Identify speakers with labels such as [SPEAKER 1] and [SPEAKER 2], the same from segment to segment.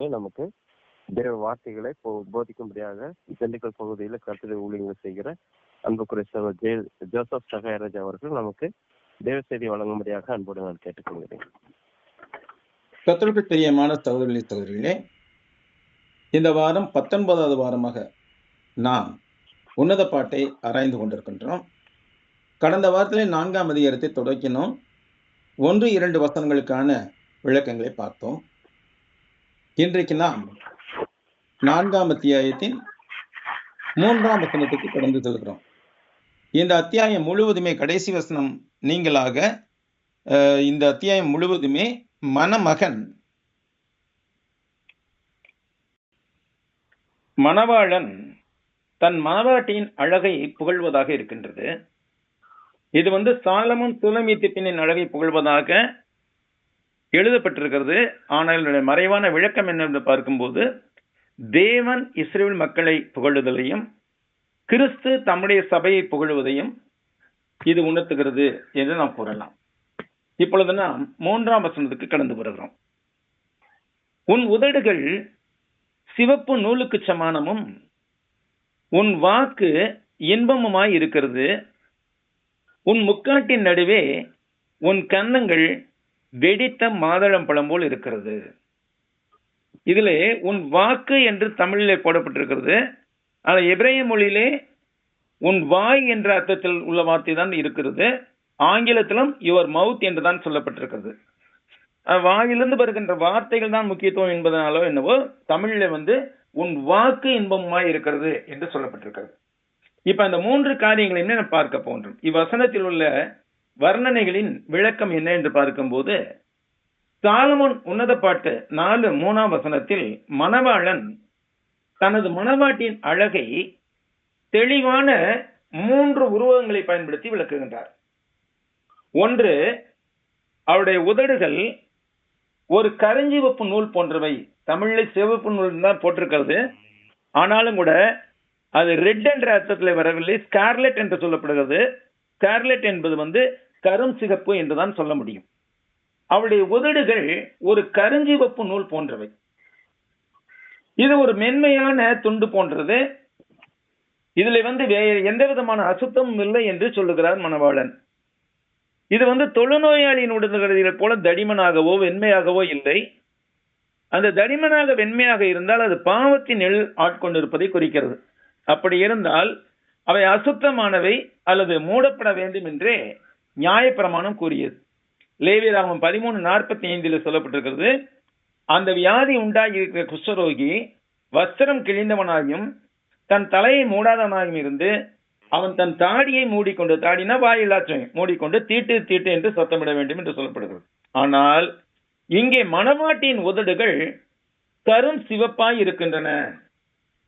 [SPEAKER 1] நமக்கு தேவ வார்த்தைகளை போதிக்கும்படியாக திண்டுக்கல் பகுதியில் கர்த்தருடைய ஊழியங்கள் செய்கிற அன்புக்குரிய சகோதரர் ஜோசப் சகாயராஜ் அவர்கள் நமக்கு தேவ செய்தி வழங்கும்படியாக அன்போடு நான் கேட்டுக்கொள்கிறேன்.
[SPEAKER 2] கர்த்தருக்கு பிரியமான சகோதரிகளே, இந்த வாரம் 19வது வாரமாக நாம் உன்னத பாட்டை ஆராய்ந்து கொண்டிருக்கின்றோம். கடந்த வாரத்தில் 4ஆம் அதிகாரத்தை தொடக்கினோம். 1-2 வசனங்களுக்கான விளக்கங்களை பார்த்தோம். இன்றைக்கு நாம் 4ஆம் அத்தியாயத்தின் 3ஆம் வசனத்துக்கு கடந்து செல்கிறோம். இந்த அத்தியாயம் முழுவதுமே கடைசி வசனம் நீங்களாக இந்த அத்தியாயம் முழுவதுமே மணவாளன் தன் மணவாட்டியின் அழகை புகழ்வதாக இருக்கின்றது. இது சாலமோன் சுலமீத்தின் அழகை புகழ்வதாக எழுதப்பட்டிருக்கிறது. ஆனால் மறைவான விளக்கம் என்னென்று பார்க்கும்போது, தேவன் இஸ்ரவேல் மக்களை புகழுதலையும் கிறிஸ்து தம்முடைய சபையை புகழுவதையும் இது உணர்த்துகிறது என்று நாம் கூறலாம். இப்பொழுது நாம் 3ஆம் வசனத்துக்கு கடந்து வருகிறோம். உன் உதடுகள் சிவப்பு நூலுக்கு சமானமும் உன் வாக்கு இன்பமுமாய் இருக்கிறது. உன் முக்காட்டின் நடுவே உன் கன்னங்கள் வெடித்த மாதளம் பழம் போல் இருக்கிறது. இதிலே உன் வாக்கு என்று தமிழிலே போடப்பட்டிருக்கிறது. ஆனால் எபிரேய மொழியிலே உன் வாய் என்ற அர்த்தத்தில் உள்ள வார்த்தை தான் இருக்கிறது. ஆங்கிலத்திலும் யுவர் மவுத் என்று தான் சொல்லப்பட்டிருக்கிறது. வாயிலிருந்து வருகின்ற வார்த்தைகள் தான் முக்கியத்துவம் என்பதனாலோ என்னவோ தமிழில் உன் வாக்கு இன்பமாய் இருக்கிறது என்று சொல்லப்பட்டிருக்கிறது. இப்ப அந்த 3 காரியங்களை என்ன பார்க்க போன்றோம். இவ்வசனத்தில் உள்ள வர்ணனைகளின் விளக்கம் என்ன என்று பார்க்கும்போது, சாலமோன் உன்னத பாட்டு 4:3ஆம் வசனத்தில் மணவாளன் தனது மணவாட்டியின் அழகை தெளிவான 3 உருவகங்களை பயன்படுத்தி விளக்குகின்றார். ஒன்று, அவருடைய உதடுகள் ஒரு கருஞ்சிவப்பு நூல் போன்றவை. தமிழில் சிவப்பு நூல் தான் போட்டிருக்கிறது. ஆனாலும் கூட அது ரெட் என்ற அர்த்தத்தில் வரவில்லை, ஸ்கார்லெட் என்று சொல்லப்படுகிறது. ஸ்கார்லெட் என்பது கரும் சிகப்பு என்றுதான் சொல்ல முடியும். அவருடைய உதடுகள் ஒரு கருஞ்சிவப்பு நூல் போன்றவை. இது ஒரு மென்மையான துண்டு போன்றது. இதுல வேறு எந்த விதமான அசுத்தமும் இல்லை என்று சொல்லுகிறார் மணவாளன். இது தொழுநோயாளியின் உடல்களை போல தடிமனாகவோ வெண்மையாகவோ இல்லை. அந்த தடிமனாக வெண்மையாக இருந்தால் அது பாவத்தின் ஆட்கொண்டிருப்பதை குறிக்கிறது. அப்படி இருந்தால் அவை அசுத்தமானவை அல்லது மூடப்பட வேண்டும் என்றே நியாயப்பிரமாணம் கூறியது. லேவியராகமம் 13:45 சொல்லப்பட்டிருக்கிறது. அந்த வியாதி உண்டாகி இருக்கிற குஷ்டரோகி வஸ்திரம் கிழிந்தவனாயும் தன் தலையை மூடாதவனாயும் இருந்து அவன் தன் தாடியை மூடிக்கொண்டு, தாடினா வாயில்லாச்சும் மூடிக்கொண்டு தீட்டு என்று சத்தமிட வேண்டும் என்று சொல்லப்படுகிறது. ஆனால் இங்கே மணவாட்டியின் உதடுகள் கரும் சிவப்பாய் இருக்கின்றன.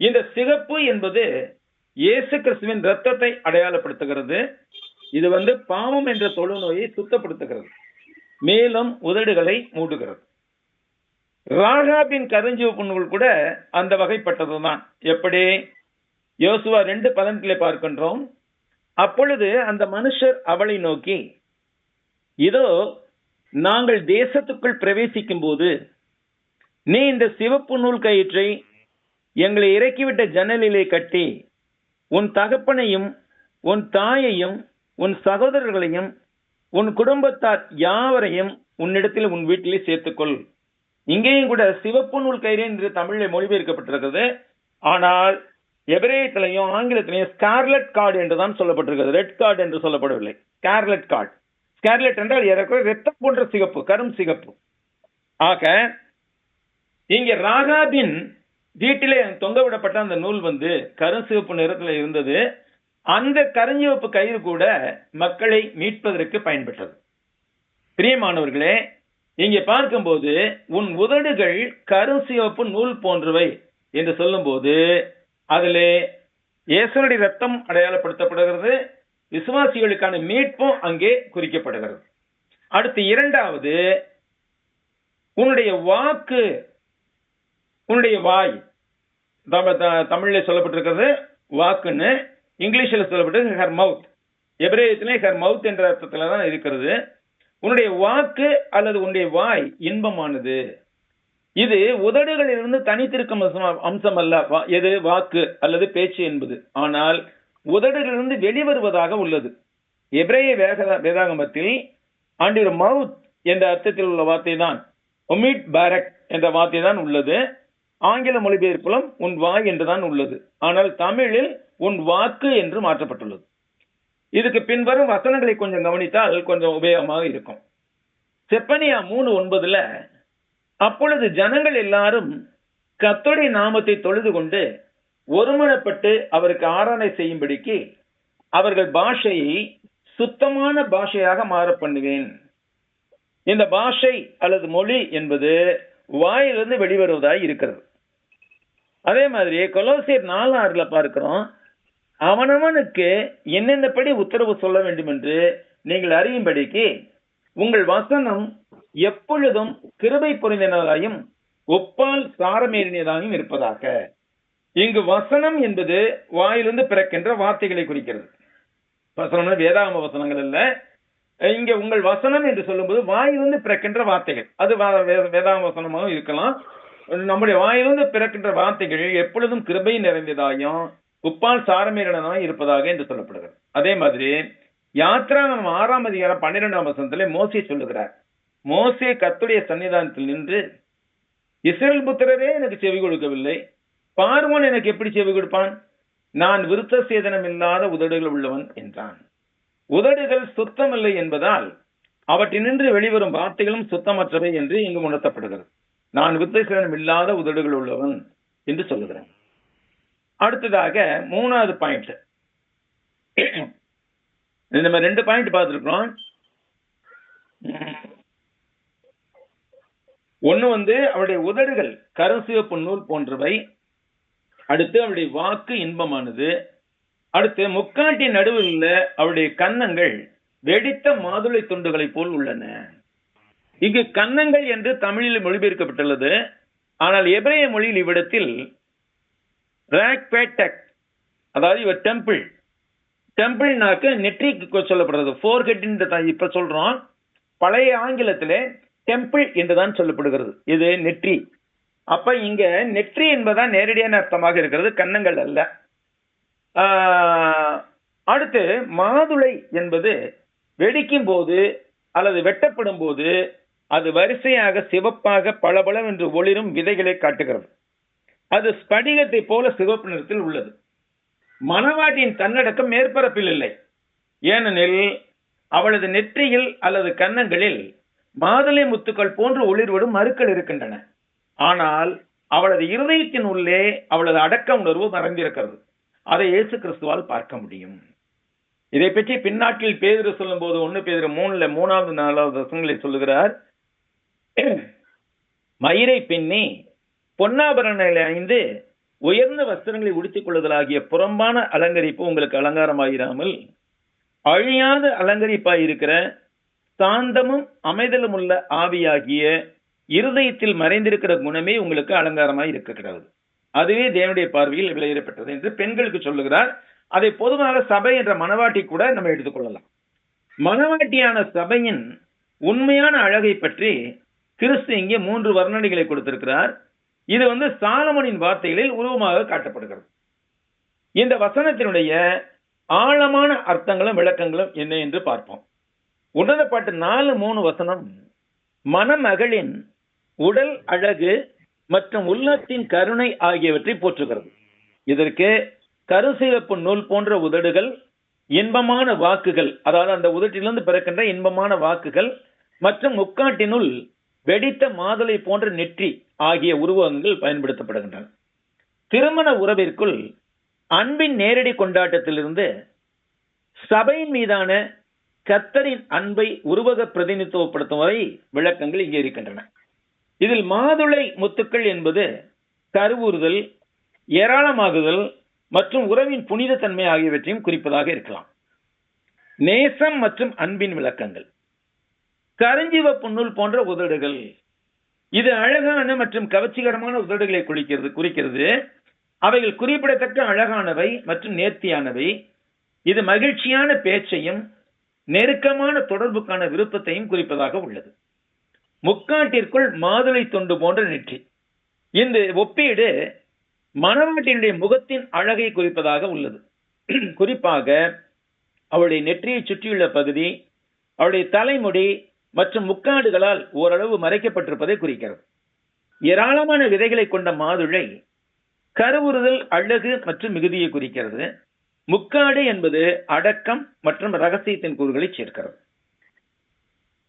[SPEAKER 2] இந்த சிகப்பு என்பது இயேசு கிறிஸ்துவின் இரத்தத்தை அடையாளப்படுத்துகிறது. இது பாவம் என்ற தொழுநோயை சுத்தப்படுத்துகிறது, மேலும் உதடுகளை மூடுகிறது. ராகாபின் கருஞ்சிவப்பு நூல் கூட அந்த வகைப்பட்டதுதான். எப்படி? யோசுவா 2:18 பார்க்கின்றோம். அப்பொழுது அந்த மனுஷர் அவளை நோக்கி, இதோ நாங்கள் தேசத்துக்குள் பிரவேசிக்கும் போது நீ இந்த சிவப்பு நூல் கயிற்றை எங்களை இறக்கிவிட்ட ஜன்னலிலே கட்டி உன் தகப்பனையும் உன் தாயையும் உன் சகோதரர்களையும் உன் குடும்பத்தார் யாவரையும் உன்னிடத்தில் உன் வீட்டிலே சேர்த்துக்கொள். இங்கேயும் கூட சிவப்பு நூல் கயிறு என்று தமிழில் மொழிபெயர்க்கப்பட்டிருக்கிறது. ஆனால் எபிரேயத்திலையும் ஆங்கிலத்திலையும் ஸ்கார்லெட் கார்டு என்றுதான் சொல்லப்பட்டிருக்கிறது. ரெட் கார்டு என்று சொல்லப்படவில்லை, ஸ்கார்லெட் கார்டு. ஸ்கார்லெட் என்றால் ஏறக்குறைய ரத்தம் போன்ற சிகப்பு, கரும் சிகப்பு. ஆக இங்கே ராகாபின் வீட்டிலே தொங்கவிடப்பட்ட அந்த நூல் கரும் சிவப்பு நிறத்தில் இருந்தது. அந்த கருஞ்சிவப்பு கயிறு கூட மக்களை மீட்பதற்கு பயன்பட்டது. பிரியமானவர்களே, இங்கே பார்க்கும்போது உன் உதடுகள் கரும் சிவப்பு நூல் போன்றவை என்று சொல்லும் போது அதிலே இயேசுவுடைய ரத்தம் அடையாளப்படுத்தப்படுகிறது. விசுவாசிகளுக்கான மீட்பும் அங்கே குறிக்கப்படுகிறது. அடுத்து 2வது, உன்னுடைய வாக்கு, உன்னுடைய வாய். தமிழில் சொல்லப்பட்டிருக்கிறது வாக்குன்னு, இங்கிலீஷில் சொல்லப்பட்டது ஹர் மவுத். எபிரேயத்திலே ஹர் மவுத் என்ற அர்த்தத்தில் தான் இருக்கிறது. உன்னுடைய வாக்கு அல்லது உன்னுடைய வாய் இன்பமானது. இது உதடுகளிலிருந்து தனித்திருக்கும் அம்சம் அல்ல. எது? வாக்கு அல்லது பேச்சு என்பது. ஆனால் உதடுகளிலிருந்து வெளிவருவதாக உள்ளது. எபிரேய வேதாகமத்தில் ஆண்டவர் மவுத் என்ற அர்த்தத்தில் உள்ள வார்த்தை தான் ஒமிட் பாரக் என்ற வார்த்தை தான் உள்ளது. ஆங்கில மொழிபெயர்ப்பிலும் உன் வாய் என்றுதான் உள்ளது. ஆனால் தமிழில் உன் வாக்கு என்று மாற்றப்பட்டுள்ளது. இதுக்கு பின்வரும் வசனங்களை கொஞ்சம் கவனித்தால் கொஞ்சம் உபயோகமாக இருக்கும். செப்பனியா 3:9 அப்பொழுது ஜனங்கள் எல்லாரும் கர்த்தருடைய நாமத்தை தொழுது கொண்டு ஒருமனப்பட்டு அவருக்கு ஆராதனை செய்யும்படிக்கு அவர்கள் பாஷையை சுத்தமான பாஷையாக மாற பண்ணுவேன். இந்த பாஷை அல்லது மொழி என்பது வாயிலிருந்து வெளிவருவதாய் இருக்கிறது. அதே மாதிரி கொலோசியர் 4:6 பார்க்கிறோம், அவனவனுக்கு என்னென்னபடி உத்தரவு சொல்ல வேண்டும் என்று நீங்கள் அறியும்படிக்கு உங்கள் வசனம் எப்பொழுதும் கிருபை பொருந்தினதாயும் ஒப்பால் சாரமேறினதாயும் இருப்பதாக. இங்கு வசனம் என்பது வாயிலிருந்து பிறக்கின்ற வார்த்தைகளை குறிக்கிறது. வசனம் வேதாகம வசனங்கள் அல்ல. இங்க உங்கள் வசனம் என்று சொல்லும்போது வாயிலிருந்து பிறக்கின்ற வார்த்தைகள், அது வேதாகம வசனமாக இருக்கலாம். நம்முடைய வாயிலிருந்து பிறக்கின்ற வார்த்தைகள் எப்பொழுதும் கிருபை நிறைந்ததாயும் உப்பால் சாரமேறினதாயும் இருப்பதாக என்று சொல்லப்படுகிறது. அதே மாதிரி யாத்ராகமம் 6ஆம் அதிகாரம் 12ஆம் வசனத்திலே மோசே சொல்லுகிறார், மோசே கர்த்தருடைய சன்னிதானத்தில் நின்று, இஸ்ரவேல் புத்திரரே எனக்கு செவி கொடுக்கவில்லை, பார்வோன் எனக்கு எப்படி செவி கொடுப்பான்? நான் விருத்த சேதனம் இல்லாத உதடுகள் உள்ளவன் என்றான். உதடுகள் சுத்தமில்லை என்பதால் அவற்றினின்று வெளிவரும் வார்த்தைகளும் சுத்தமற்றவை என்று இங்கு உணர்த்தப்படுகிறது. நான் விருத்த சேதனம் இல்லாத உதடுகள் உள்ளவன் என்று சொல்லுகிறேன். அடுத்ததாக 3வது பாயிண்ட், நம்ம 2 பாயிண்ட் பார்த்திருக்கிறோம். ஒண்ணு அவருடைய உதடுகள் கருசிவப்பு நூல் போன்றவை. அடுத்து அவருடைய வாக்கு இன்பமானது. அடுத்து முக்காட்டின் நடுவில் உள்ள அவருடைய கன்னங்கள் வெடித்த மாதுளை துண்டுகளை போல் உள்ளன. இங்கு கன்னங்கள் என்று தமிழில் மொழிபெயர்க்கப்பட்டுள்ளது. ஆனால் எபிரேய மொழியில் இவ்விடத்தில் ராக்பேட்டக், அதாவது இவர் டெம்பிள், டெம்பிள்னாக்க நெற்றிக்கு சொல்லப்படுறது. ஃபோர்ஹெட் இப்ப சொல்றோம். பழைய ஆங்கிலத்திலே டெம்பிள் என்றுதான் சொல்லப்படுகிறது. இது நெற்றி. அப்ப இங்க நெற்றி என்பதான் நேரடியான அர்த்தமாக இருக்கிறது, கன்னங்கள் அல்ல. அடுத்து மாதுளை என்பது வெடிக்கும் போது அல்லது வெட்டப்படும் போது அது வரிசையாக சிவப்பாக பளபளவென்று ஒளிரும் விதைகளை காட்டுகிறது. அது ஸ்படிகத்தை போல சிவப்பு நிறத்தில் உள்ளது. மணவாட்டியின் தன்னடக்கம் மேற்பரப்பில் இல்லை. ஏனெனில் அவளது நெற்றியில் அல்லது கன்னங்களில் மாதுளை முத்துக்கள் போன்று ஒளிர்விடும் மருக்கள் இருக்கின்றன. ஆனால் அவளது இருதயத்தின் உள்ளே அவளது அடக்க உணர்வு மறைந்திருக்கிறது. அதை இயேசு கிறிஸ்துவால் பார்க்க முடியும். இதை பற்றி பின்னாட்களில் பேதுரு சொல்லும் போது 1 பேதுரு 3ல 3வது 4வது வசனங்களை சொல்லுகிறார். மயிரை பின்னி பொன்னாபரணங்களை அணிந்து உயர்ந்த வஸ்திரங்களை உடுத்திக் கொள்ளுதலாகிய புறம்பான அலங்கரிப்பு உங்களுக்கு அலங்காரமாயிராமல் அழியாத அலங்கரிப்பாயிருக்கிற சாந்தமும் அமைதலும் உள்ள ஆவியாகிய இருதயத்தில் மறைந்திருக்கிற குணமே உங்களுக்கு அலங்காரமாய் இருக்கிறது. அதுவே தேவனுடைய பார்வையில் விலையிடப்பட்டது என்று பெண்களுக்கு சொல்லுகிறார். அதை பொதுவாக சபை என்ற மணவாட்டி கூட நம்ம எடுத்துக்கொள்ளலாம். மணவாட்டியான சபையின் உண்மையான அழகை பற்றி கிறிஸ்து இங்கே 3 வர்ணனைகளை கொடுத்திருக்கிறார். இது சாலமோனின் வார்த்தைகளில் உருவமாக காட்டப்படுகிறது. இந்த வசனத்தினுடைய ஆழமான அர்த்தங்களும் விளக்கங்களும் என்ன என்று பார்ப்போம். உணரப்பாட்டு 4:3 வசனம் மணமகளின் உடல் அழகு மற்றும் உள்ளத்தின் கருணை ஆகியவற்றை போற்றுகிறது. இதற்கு கருசிவப்பு நூல் போன்ற உதடுகள், இன்பமான வாக்குகள், அதாவது அந்த உதட்டிலிருந்து பிறக்கின்ற இன்பமான வாக்குகள் மற்றும் முக்காட்டினுள் வெடித்த மாதுளை போன்ற நெற்றி ஆகிய உருவகங்கள் பயன்படுத்தப்படுகின்றன. திருமண உறவிற்குள் அன்பின் நேரடி கொண்டாட்டத்திலிருந்து சபையின் மீதான கர்த்தரின் அன்பை உருவக பிரதிநிதித்துவப்படுத்தும் வரை விளக்கங்கள் இங்கே இருக்கின்றன. இதில் மாதுளை முத்துக்கள் என்பது கருவுறுதல், ஏராளமாகுதல் மற்றும் உறவின் புனித தன்மை ஆகியவற்றையும் குறிப்பதாக இருக்கலாம். நேசம் மற்றும் அன்பின் விளக்கங்கள். கருஞ்சிவப்பு நூல் போன்ற உதடுகள், இது அழகான மற்றும் கவர்ச்சிகரமான உதடுகளை குறிக்கிறது. அவைகள் குறிப்பிடத்தக்க அழகானவை மற்றும் நேர்த்தியானவை. இது மகிழ்ச்சியான பேச்சையும் நெருக்கமான தொடர்புக்கான விருப்பத்தையும் குறிப்பதாக உள்ளது. முக்காட்டிற்குள் மாதுளை தொண்டு போன்ற நெற்றி, இந்த ஒப்பீடு மணவாட்டியினுடைய முகத்தின் அழகை குறிப்பதாக உள்ளது. குறிப்பாக அவளுடைய நெற்றியை சுற்றியுள்ள பகுதி, அவளுடைய தலைமுடி மற்றும் முக்காடுகளால் ஓரளவு மறைக்கப்பட்டிருப்பதை குறிக்கிறது. ஏராளமான விதைகளை கொண்ட மாதுளை கருவுறுதல், அழகு மற்றும் மிகுதியை குறிக்கிறது. முக்காடு என்பது அடக்கம் மற்றும் ரகசியத்தின் கூறுகளை சேர்க்கிறது.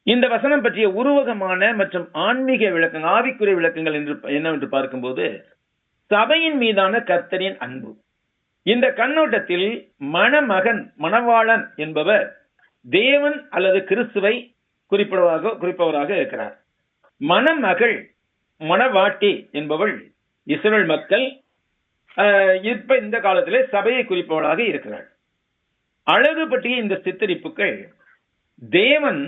[SPEAKER 2] இந்த வசனம் பற்றிய உருவகமான மற்றும் ஆன்மீக விளக்கங்கள், ஆவிக்குரிய விளக்கங்கள் என்னவென்று பார்க்கும்போது, சபையின் மீதான கர்த்தரின் அன்பு. இந்த கண்ணோட்டத்தில் மணமகன், மணவாளன் என்பவர் தேவன் அல்லது கிறிஸ்துவை குறிப்பவராக இருக்கிறார். மணமகள், மணவாட்டி என்பவள் இஸ்ரவேல் மக்கள். இப்ப இந்த காலத்திலே சபையை குறிப்பவளாக இருக்கிறார். அழகு பற்றிய இந்த சித்தரிப்புகள் தேவன்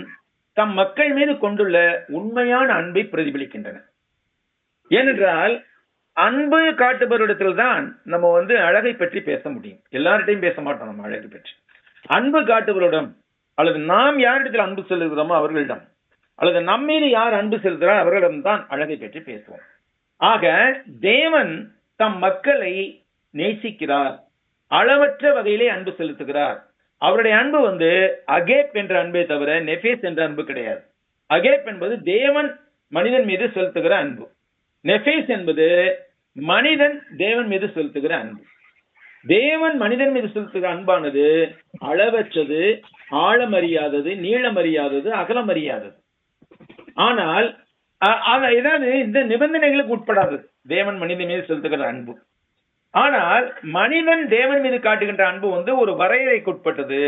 [SPEAKER 2] தம் மக்கள் மீது கொண்டுள்ள உண்மையான அன்பை பிரதிபலிக்கின்றன. ஏனென்றால் அன்பு காட்டுபவரிடத்தில் தான் நம்ம அழகை பற்றி பேச முடியும். எல்லார்ட்டையும் பேச மாட்டோம் நம்ம அழகை பற்றி. அன்பு காட்டுபவரிடம், அல்லது நாம் யாரிடத்தில் அன்பு செலுத்துகிறோமோ அவர்களிடம், அல்லது நம்மீது யார் அன்பு செலுத்துகிறார் அவர்களிடம் தான் அழகை பற்றி பேசுவோம். ஆக தேவன் தம் மக்களை நேசிக்கிறார், அளவற்ற வகையிலே அன்பு செலுத்துகிறார். அவருடைய அன்பு அகேப் என்ற அன்பை தவிர நெபேஸ் என்ற அன்பு கிடையாது. அகேப் என்பது தேவன் மனிதன் மீது செலுத்துகிற அன்பு. நெபேஸ் என்பது மனிதன் தேவன் மீது செலுத்துகிற அன்பு. தேவன் மனிதன் மீது செலுத்துகிற அன்பானது அளவற்றது, ஆழமறியாதது, நீளமறியாதது, அகலமறியாதது. ஆனால் ஏதாவது இந்த நிபந்தனைகளுக்கு உட்படாதது தேவன் மனிதன் மீது செலுத்துகிற அன்பு. ஆனால் மனிதன் தேவன் மீது காட்டுகின்ற அன்பு ஒரு வரையறைக்குட்பட்டது,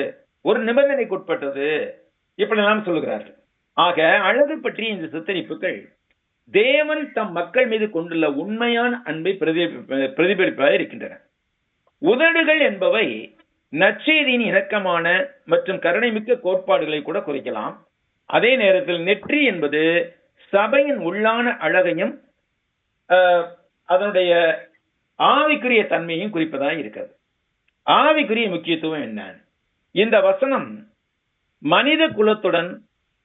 [SPEAKER 2] ஒரு நிபந்தனைக்குட்பட்டது, இப்படி எல்லாம் சொல்லுகிறார்கள். ஆக அழகு பற்றிய இந்த சித்தரிப்புகள் தேவன் தம் மக்கள் மீது கொண்டுள்ள உண்மையான அன்பை பிரதிபலிப்பாக இருக்கின்றன. உதடுகள் என்பவை நற்செய்தியின் இணக்கமான மற்றும் கருணைமிக்க கோட்பாடுகளை கூட குறிக்கலாம். அதே நேரத்தில் நெற்றி என்பது சபையின் உள்ளான அழகையும் அதனுடைய ஆவிக்குரிய தன்மையும் குறிப்பதாக இருக்கிறது. ஆவிக்குரிய முக்கியத்துவம் என்ன? இந்த வசனம் மனித குலத்துடன்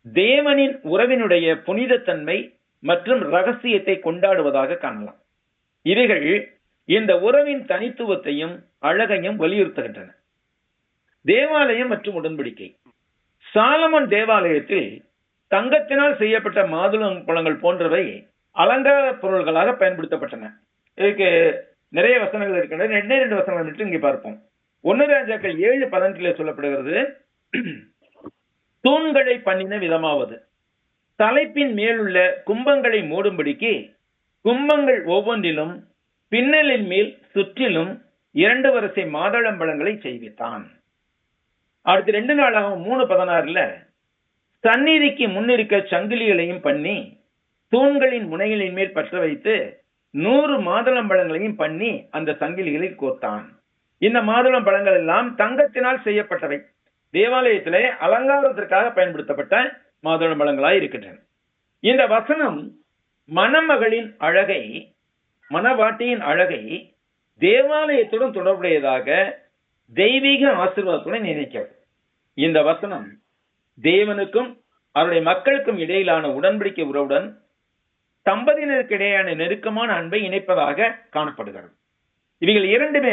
[SPEAKER 2] தேவனின் உறவினுடைய புனிதத்தன்மை மற்றும் ரகசியத்தை கொண்டாடுவதாக காணலாம். இவைகள் இந்த உறவின் தனித்துவத்தையும் அழகையும் வலியுறுத்துகின்றன. தேவாலயம் மற்றும் உடன்படிக்கை. சாலமன் தேவாலயத்தில் தங்கத்தினால் செய்யப்பட்ட மாதுளம்பழங்கள் போன்றவை அலங்கார பொருள்களாக பயன்படுத்தப்பட்டன. இதுக்கு நிறைய வசனங்கள் இருக்கின்றன. 2 வசனங்கள் மட்டும் இங்கே பார்ப்போம். 1 ராஜாக்கள் 7:18 சொல்லப்படுகிறது, தூண்களை பண்ணின விதமாவது தலைப்பின் மேலுள்ள கும்பங்களை மூடும்படிக்கு கும்பங்கள் ஒவ்வொன்றிலும் பின்னலின் மேல் சுற்றிலும் 2 வரிசை மாதுளம்பழங்களை செய்வித்தான். அடுத்து 2 நாளாகவும் 3:16 சந்நிதிக்கு முன்னிருக்க சங்கிலிகளையும் பண்ணி தூண்களின் முனைகளின் மேல் பற்ற வைத்து 100 மாதுளம்பழங்களையும் பண்ணி அந்த சங்கிலிகளில் கோர்த்தான். இந்த மாதுளம்பழங்கள் எல்லாம் தங்கத்தினால் செய்யப்பட்டவை. தேவாலயத்திலே அலங்காரத்திற்காக பயன்படுத்தப்பட்ட மாதுளம்பழங்களாய் இருக்கின்றன. இந்த வசனம் மணமகளின் அழகை, மணவாட்டியின் அழகை தேவாலயத்துடன் தொடர்புடையதாக தெய்வீக ஆசீர்வாதத்துடன் நினைக்கிறது. இந்த வசனம் தேவனுக்கும் அவருடைய மக்களுக்கும் இடையிலான உடன்படிக்கை உறவுடன் தம்பதியினருக்கு இடையான நெருக்கமான அன்பை இணைப்பதாக காணப்படுகிறது. இவைகள் இரண்டுமே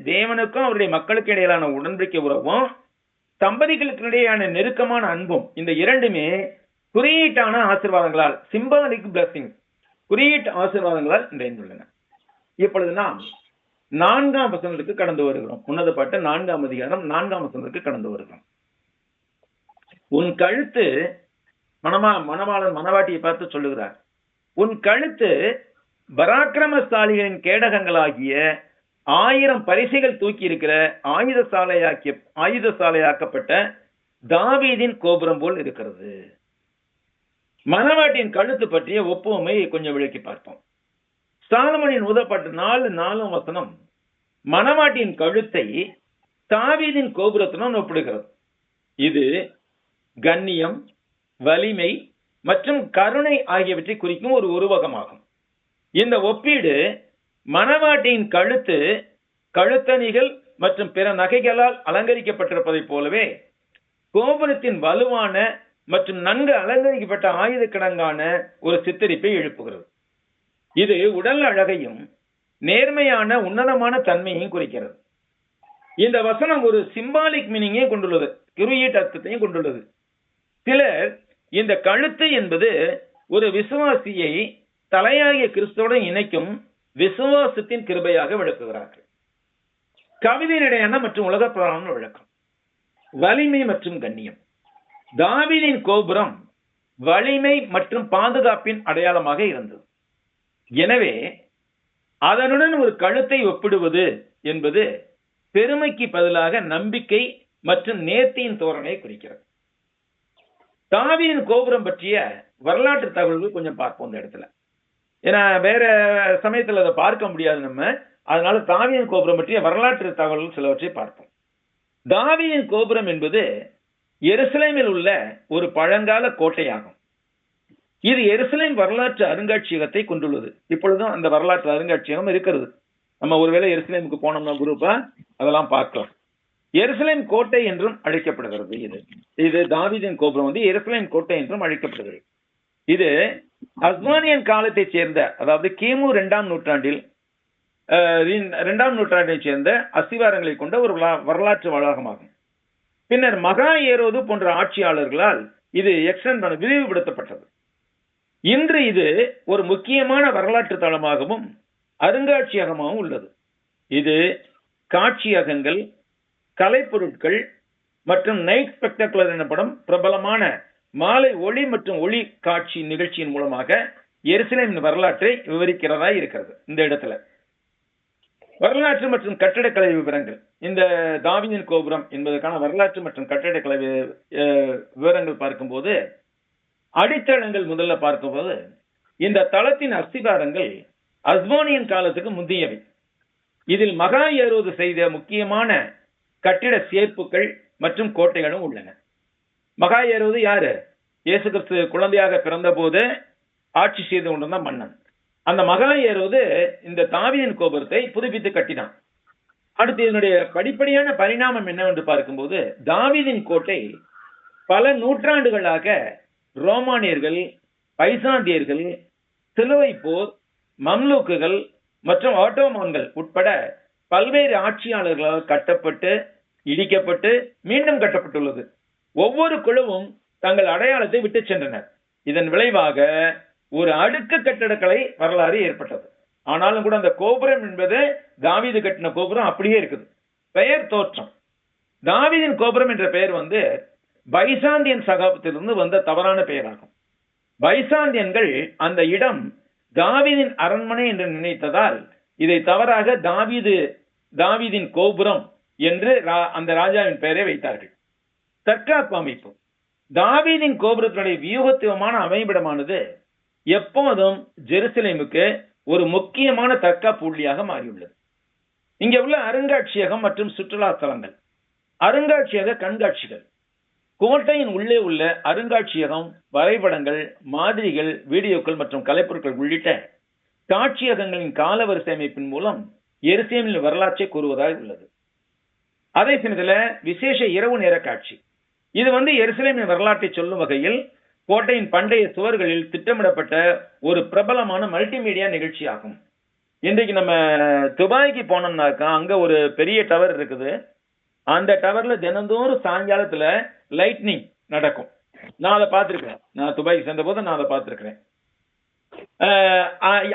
[SPEAKER 2] தேவனுக்கும் அவருடைய மக்களுக்கு இடையிலான உடன்படிக்கை உறவும் தம்பதிகளுக்கு இடையான நெருக்கமான அன்பும், இந்த இரண்டுமே குறியீட்டான ஆசீர்வாதங்களால், சிம்பாலிக் பிளஸிங், குறியீட்டு ஆசீர்வாதங்களால் நிறைந்துள்ளன. இப்பொழுது நாம் 4ஆம் வசனத்துக்கு கடந்து வருகிறோம். உன்னத பாட்டு 4ஆம் அதிகாரம் 4ஆம் வசனத்துக்கு கடந்து வருகிறோம். உன் கழுத்து, மணவாளன் மணவாட்டியை பார்த்து சொல்லுகிறார், உன் கழுத்து பராக்கிரமசாலிகளின் கேடகங்களாகிய 1000 பரிசைகள் தூக்கி இருக்கிற ஆயுதசாலையாக்கப்பட்ட தாவீதின் கோபுரம் போல் இருக்கிறது. மணவாட்டியின் கழுத்து பற்றிய ஒப்புமை கொஞ்சம் விளக்கி பார்ப்போம். சாலமோனின் உதப்பாட்டு 4:4 வசனம் மணவாட்டியின் கழுத்தை தாவீதின் கோபுரத்துடன் ஒப்பிடுகிறது. இது கண்ணியம், வலிமை மற்றும் கருணை ஆகியவற்றை குறிக்கும் ஒரு உருவகமாகும். இந்த ஒப்பீடு மணவாட்டியின் கழுத்து கழுத்தணிகள் மற்றும் பிற நகைகளால் அலங்கரிக்கப்பட்டிருப்பதைப் போலவே கோபுரத்தின் வலுவான மற்றும் நன்கு அலங்கரிக்கப்பட்ட ஆயுத கிடங்கான ஒரு சித்தரிப்பை எழுப்புகிறது. இது உடல் அழகையும் நேர்மையான உன்னதமான தன்மையையும் குறிக்கிறது. இந்த வசனம் ஒரு சிம்பாலிக் மீனிங்கையும் கொண்டுள்ளது, குறியீட்டு அர்த்தத்தையும் கொண்டுள்ளது. சிலர் இந்த கழுத்து என்பது ஒரு விசுவாசியை தலையாகிய கிறிஸ்துவுடன் இணைக்கும் விசுவாசத்தின் கிருபையாக விளக்குகிறார்கள். கவிதையிடையான மற்றும் உலக பிரகாரமான விளக்கம். வலிமை மற்றும் கண்ணியம். தாவீதின் கோபுரம் வலிமை மற்றும் பாதுகாப்பின் அடையாளமாக இருந்தது. எனவே அதனுடன் ஒரு கழுத்தை ஒப்பிடுவது என்பது பெருமைக்கு பதிலாக நம்பிக்கை மற்றும் நேர்த்தியின் தோரணை குறிக்கிறது. தாவீதின் கோபுரம் பற்றிய வரலாற்று தகவல்கள் கொஞ்சம் பார்ப்போம் இந்த இடத்துல. ஏன்னா வேற சமயத்தில் அதை பார்க்க முடியாது நம்ம, அதனால தாவீதின் கோபுரம் பற்றிய வரலாற்று தகவல்கள் சிலவற்றை பார்ப்போம். தாவீதின் கோபுரம் என்பது எருசலேமில் உள்ள ஒரு பழங்கால கோட்டையாகும். இது எருசலேம் வரலாற்று அருங்காட்சியகத்தை கொண்டுள்ளது. இப்பொழுதும் அந்த வரலாற்று அருங்காட்சியகம் இருக்கிறது. நம்ம ஒருவேளை எருசலேமுக்கு போனோம்னா குரூப்பா அதெல்லாம் பார்க்கலாம். எருசலேம் கோட்டை என்றும் அழைக்கப்படுகிறது. இது தாவீதின் கோபுரம் வந்து எருசலேம் கோட்டை என்றும் அழைக்கப்படுகிறது. இது அஸ்மானியன் காலத்தை சேர்ந்த, அதாவது கிமு 2ஆம் நூற்றாண்டில் 2ஆம் நூற்றாண்டை சேர்ந்த அஸ்திவாரங்களை கொண்ட ஒரு வரலாற்று வளாகமாகும். பின்னர் மகா ஏரோது போன்ற ஆட்சியாளர்களால் இது விரிவுபடுத்தப்பட்டது. இன்று இது ஒரு முக்கியமான வரலாற்று தளமாகவும் அருங்காட்சியகமாகவும் உள்ளது. இது காட்சியகங்கள், கலைப்பொருட்கள் மற்றும் நைட் ஸ்பெக்டகுலர் எனப்படும் பிரபலமான மாலை ஒளி மற்றும் ஒளி காட்சி நிகழ்ச்சியின் மூலமாக எருசலேமின் வரலாற்றை விவரிக்கிறதா இருக்கிறது. இந்த இடத்துல வரலாற்று மற்றும் கட்டடக்கலை விவரங்கள். இந்த தாவீதின் கோபுரம் என்பதற்கான வரலாற்று மற்றும் கட்டடக்கலை விவரங்கள் பார்க்கும்போது, அடித்தளங்கள் முதல்ல பார்க்கும்போது, இந்த தளத்தின் அஸ்திவாரங்கள் அஸ்மானியன் காலத்துக்கு முந்தையவை. இதில் மகா ஏரோது செய்த முக்கியமான கட்டிட சேர்ப்புகள் மற்றும் கோட்டைகளும் உள்ளன. மகா ஏரோது யாரு? இயேசு கிறிஸ்து குழந்தையாக பிறந்த போது ஆட்சி செய்து கொண்டிருந்த மன்னன். அந்த மகா ஏரோது இந்த தாவீதின் கோபுரத்தை புதுப்பித்து கட்டினான். அடுத்து இதனுடைய படிப்படியான பரிணாமம் என்னவென்று பார்க்கும்போது, தாவீதின் கோட்டை பல நூற்றாண்டுகளாக ரோமானியர்கள், பைசாந்தியர்கள், சிலுவை போர், மம்லூக்குகள் மற்றும் ஆட்டோமான்கள் உட்பட பல்வேறு ஆட்சியாளர்களால் கட்டப்பட்டு, இடிக்கப்பட்டு, மீண்டும் கட்டப்பட்டுள்ளது. ஒவ்வொரு குழுவும் தங்கள் அடையாளத்தை விட்டு சென்றனர். இதன் விளைவாக ஒரு அடுக்கு கட்டடக்கலை வரலாறு ஏற்பட்டது. ஆனாலும் கூட அந்த கோபுரம் என்பது தாவீது கட்டின கோபுரம் அப்படியே இருக்குது. பெயர் தோற்றம். தாவீதின் கோபுரம் என்ற பெயர் வந்து பைசாந்தியன் சகாப்தத்திலிருந்து வந்த தவறான பெயராகும். பைசாந்தியன்கள் அந்த இடம் தாவீதின் அரண்மனை என்று நினைத்ததால் இதை தவறாக தாவீதின் கோபுரம் என்று அந்த ராஜாவின் பெயரை வைத்தார்கள். தற்காப்பு அமைப்பு. தாவீதின் கோபுரத்தினுடைய வியூகத்துவமான அமைவிடமானது எப்போதும் ஜெருசலேமுக்கு ஒரு முக்கியமான தற்காப்பு புள்ளியாக மாறியுள்ளது. இங்கே உள்ள அருங்காட்சியகம் மற்றும் சுற்றுலா தலங்கள். அருங்காட்சியக கண்காட்சிகள். கோட்டையின் உள்ளே உள்ள அருங்காட்சியகம் வரைபடங்கள், மாதிரிகள், வீடியோக்கள் மற்றும் கலைப்பொருட்கள் உள்ளிட்ட காட்சியகங்களின் காலவரிசை அமைப்பின் மூலம் எருசலேமின் வரலாற்றை கூறுவதாக உள்ளது. அதே சமயத்தில் விசேஷ இரவு நேர காட்சி. இது வந்து எருசலேமின் வரலாற்றை சொல்லும் வகையில் கோட்டையின் பண்டைய சுவர்களில் திட்டமிடப்பட்ட ஒரு பிரபலமான மல்டிமீடியா நிகழ்ச்சி ஆகும். இன்றைக்கு நம்ம துபாய்க்கு போனோம்னாக்கா அங்க ஒரு பெரிய டவர் இருக்குது. அந்த டவர்ல தினந்தோறும் சாயங்காலத்துல லைட்னிங் நடக்கும். நான் அதை பார்த்திருக்கேன். நான் துபாய்க்கு சென்ற போது நான் அதை பார்த்திருக்கிறேன்.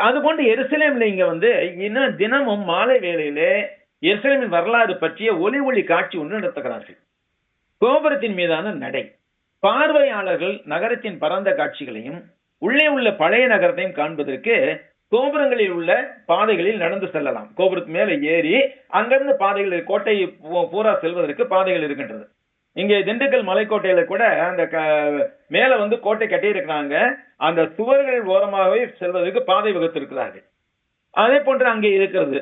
[SPEAKER 2] அது போன்று எருசலேம்ல இங்க வந்து இன்னும் தினமும் மாலை வேளையிலே எருசலேமின் வரலாறு பற்றிய ஒளி காட்சி ஒன்று நடத்துகிறார்கள். கோபுரத்தின் மீதான நடை. பார்வையாளர்கள் நகரத்தின் பரந்த காட்சிகளையும் உள்ளே உள்ள பழைய நகரத்தையும் காண்பதற்கு கோபுரங்களில் உள்ள பாதைகளில் நடந்து செல்லலாம். கோபுரத்து மேல ஏறி அங்கிருந்து பாதைகள், கோட்டை பூரா செல்வதற்கு பாதைகள் இருக்கின்றது. இங்கே திண்டுக்கல் மலைக்கோட்டையில கூட அந்த மேல வந்து கோட்டை கட்டி இருக்கிறாங்க. அந்த சுவர்கள் ஓரமாகவே செல்வதற்கு பாதை வகுத்திருக்கிறார்கள். அதே போன்று அங்கே இருக்கிறது.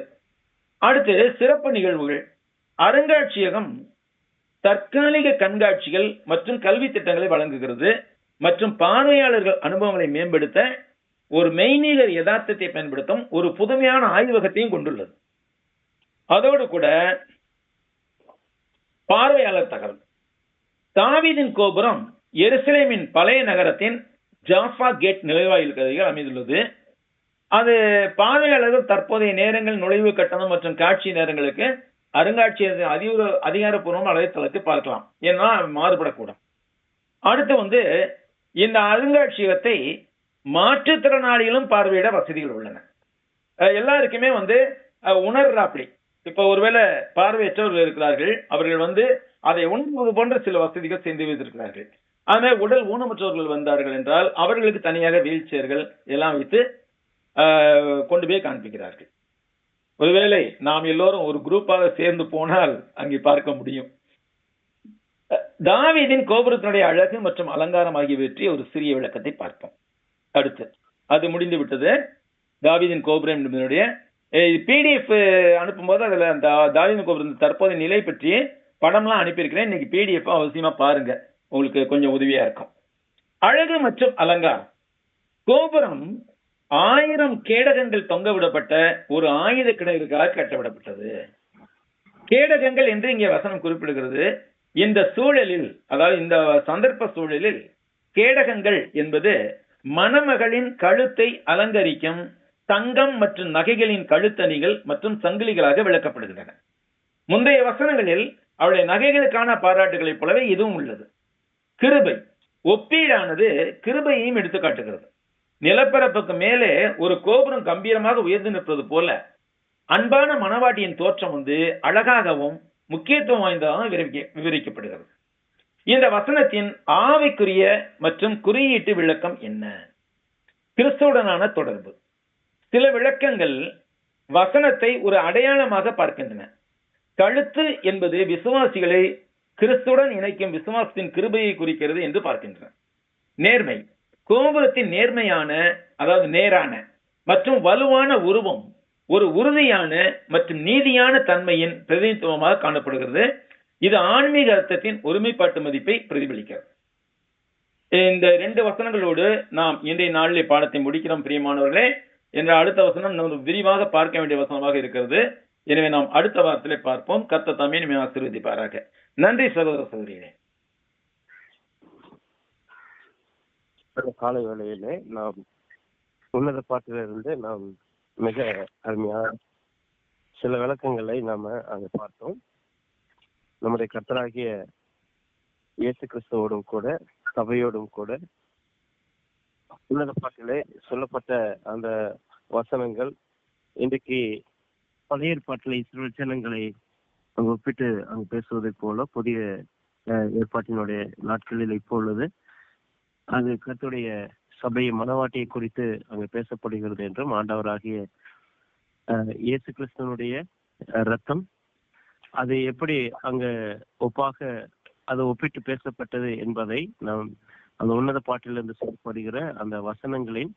[SPEAKER 2] அடுத்து சிறப்பு நிகழ்வுகள். அருங்காட்சியகம் தற்காலிக கண்காட்சிகள் மற்றும் கல்வி திட்டங்களை வழங்குகிறது மற்றும் பார்வையாளர்கள் அனுபவங்களை மேம்படுத்த ஒரு மெய்நிகர் யதார்த்தத்தை பயன்படுத்தும் ஒரு புதுமையான ஆய்வகத்தையும் கொண்டுள்ளது. அதோடு கூட பார்வையாளர் தகவல். தாவீதின் கோபுரம் எருசலேமின் பழைய நகரத்தின் ஜாஃபா கேட் நுழைவாயில் கதைகள் அமைந்துள்ளது. அது பார்வையாளர்கள் தற்போதைய நேரங்கள், நுழைவு கட்டணம் மற்றும் காட்சி நேரங்களுக்கு அருங்காட்சியக அதிகாரப்பூர்வ வலைத்தளத்தை பார்க்கலாம். ஏன்னா மாறுபடக்கூடும். அடுத்து இந்த அருங்காட்சியகத்தை மாற்றுத்திறனாளிகளும் பார்வையிட வசதிகள் உள்ளன. எல்லாருக்குமே உணர்றாப்படி. இப்ப ஒருவேளை பார்வையற்றவர்கள் இருக்கிறார்கள், அவர்கள் அதை உணர்வது போன்ற சில வசதிகள் செய்து வைத்திருக்கிறார்கள். அதுமாதிரி உடல் ஊனமுற்றவர்கள் வந்தார்கள் என்றால் அவர்களுக்கு தனியாக வீல் சேர்கள் எல்லாம் வைத்து கொண்டு போய் காண்பிக்கிறார்கள். ஒருவேளை நாம் எல்லோரும் ஒரு குரூப்பாக சேர்ந்து போனால் அங்கே பார்க்க முடியும். தாவீதின் கோபுரத்தினுடைய அழகு மற்றும் அலங்காரம் ஆகியவற்றை ஒரு சிறிய விளக்கத்தை பார்ப்போம். அடுத்து அது முடிந்து விட்டது. தாவீதின் கோபுரம் என்பதனுடைய பிடிஎஃப் அனுப்பும்போது அதுல தாவீதின் கோபுரம் தற்போதைய நிலை பற்றி படம்லாம் அனுப்பியிருக்கிறேன். இன்னைக்கு பிடிஎஃப் அவசியமா பாருங்க, உங்களுக்கு கொஞ்சம் உதவியா இருக்கும். அழகு மற்றும் அலங்காரம். கோபுரம் 1000 கேடகங்கள் தொங்க விடப்பட்ட ஒரு ஆயுத கிடங்குக்காக கட்டப்படப்பட்டது. கேடகங்கள் என்று இங்கே வசனம் குறிப்பிடுகிறது. இந்த சூழலில், அதாவது இந்த சந்தர்ப்ப சூழலில் கேடகங்கள் என்பது மணமகளின் கழுத்தை அலங்கரிக்கும் தங்கம் மற்றும் நகைகளின் கழுத்தணிகள் மற்றும் சங்கிலிகளாக விளக்கப்படுகின்றன. முந்தைய வசனங்களில் அவளுடைய நகைகளுக்கான பாராட்டுகளைப் போலவே இதுவும் உள்ளது. கிருபை ஒப்பீடானது கிருபையையும் எடுத்து காட்டுகிறது. நிலப்பரப்புக்கு மேலே ஒரு கோபுரம் கம்பீரமாக உயர்ந்து நிற்பது போல அன்பான மணவாட்டியின் தோற்றம் அழகாகவும் முக்கியத்துவம் வாய்ந்ததாக விவரிக்கப்படுகிறது. இந்த வசனத்தின் ஆவிக்குரிய மற்றும் குறியீட்டு விளக்கம் என்ன? கிறிஸ்துவுடனான தொடர்பு. சில விளக்கங்கள் வசனத்தை ஒரு அடையாளமாக பார்க்கின்றன. கழுத்து என்பது விசுவாசிகளை கிறிஸ்துவுடன் இணைக்கும் விசுவாசத்தின் கிருபையை குறிக்கிறது என்று பார்க்கின்றன. நேர்மை. கோபுரத்தின் நேர்மையான, அதாவது நேரான மற்றும் வலுவான உருவம் ஒரு உறுதியான மற்றும் நீதியான தன்மையின் பிரதிநிதித்துவமாக காணப்படுகிறது. இது ஆன்மீக அர்த்தத்தின் ஒருமைப்பாட்டு மதிப்பை பிரதிபலிக்கிறது. இந்த 2 வசனங்களோடு நாம் இன்றைய நாளிலே பாடத்தை முடிக்கிறோம். பிரியமானவர்களே, என்ற அடுத்த வசனம் நாம் விரிவாக பார்க்க வேண்டிய வசனமாக இருக்கிறது. எனவே நாம் அடுத்த வாரத்திலே பார்ப்போம். கர்த்தர் தாமே நம்மை ஆசீர்வதிப்பாராக. நன்றி சகோதர சகோதரிகளே.
[SPEAKER 1] காலை வேளையிலே நாம் உன்னத பாட்டிலிருந்து நாம் மிக அருமையான சில விளக்கங்களை நாம அங்க பார்த்தோம். நம்முடைய கர்த்தராகிய இயேசு கிறிஸ்துவோடும் கூட சபையோடும் கூட உன்னத பாட்டிலே சொல்லப்பட்ட அந்த வசனங்கள் இன்றைக்கு பழைய ஏற்பாட்டில் இஸ்ரவேல் ஜனங்களை அங்க ஒப்பிட்டு அங்க பேசுவதை போல புதிய ஏற்பாட்டினுடைய நாட்களில் இப்போ உள்ளது அது கர்த்தருடைய சபை மனவாட்டியை குறித்து அங்கு பேசப்படுகிறது என்றும் ஆண்டவராகிய இயேசு கிறிஸ்துவனுடைய ரத்தம் அது எப்படி அங்க அது ஒப்பிட்டு பேசப்பட்டது என்பதை நாம் அந்த உன்னத பாட்டிலிருந்து சொல்லப்படுகிற அந்த வசனங்களின்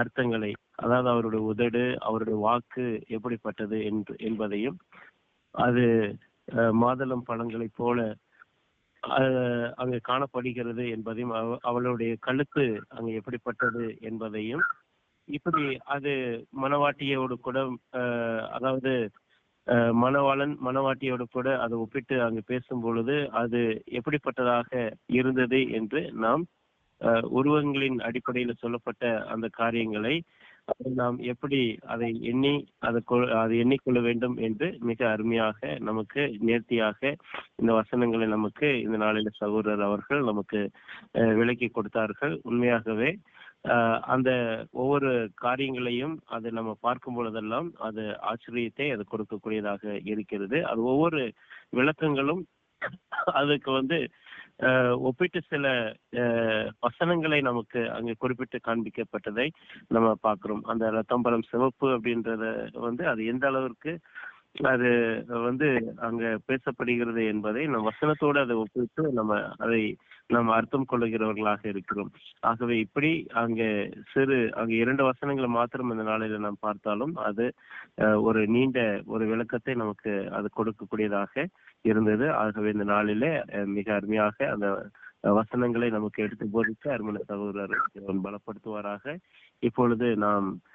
[SPEAKER 1] அர்த்தங்களை, அதாவது அவருடைய உதடு, அவருடைய வாக்கு எப்படிப்பட்டது என்பதையும், அது மாதுளம் பழங்களைப் போல அங்கு காணப்படுகிறது என்பதையும், அவளுடைய கழுத்து அங்கு எப்படிப்பட்டது என்பதையும், இப்படி அது மணவாட்டியோடு கூட அதாவது மணவாளன் மணவாட்டியோடு கூட அதை ஒப்பிட்டு அங்கு பேசும் பொழுது அது எப்படிப்பட்டதாக இருந்தது என்று நாம் உருவங்களின் அடிப்படையில் சொல்லப்பட்ட அந்த காரியங்களை நாம் எப்படி அதை எண்ணிக்கொள்ள வேண்டும் என்று மிக அருமையாக நமக்கு நேர்த்தியாக இந்த வசனங்களை நமக்கு இந்த நாளில் சகோதரர் அவர்கள் நமக்கு விளக்கி கொடுத்தார்கள். உண்மையாகவே அந்த ஒவ்வொரு காரியங்களையும் அதை நம்ம பார்க்கும் பொழுதெல்லாம் அது ஆச்சரியத்தை அது கொடுக்கக்கூடியதாக இருக்கிறது. அது ஒவ்வொரு விளக்கங்களும் அதுக்கு ஒப்பிட்டு சில வசனங்களை நமக்கு அங்கு குறிப்பிட்டு காண்பிக்கப்பட்டதை நம்ம பார்க்கிறோம். அந்த ரத்தம்பரம் சிவப்பு அப்படின்றத அது எந்த அளவிற்கு அது அங்க பேசப்படுகிறது என்பதை நம் வசனத்தோடு அதை ஒப்பிட்டு அதை நம்ம அர்த்தம் கொள்ளுகிறவர்களாக இருக்கிறோம். ஆகவே இப்படி அங்க 2 வசனங்களை மாத்திரம் இந்த நாளில நாம் பார்த்தாலும் அது ஒரு நீண்ட ஒரு விளக்கத்தை நமக்கு அது கொடுக்கக்கூடியதாக இருந்தது. ஆகவே இந்த நாளிலே மிக அருமையாக அந்த வசனங்களை நமக்கு எடுத்து போதித்து அருமையான சகோதரர் பலப்படுத்துவாராக. இப்பொழுது நாம்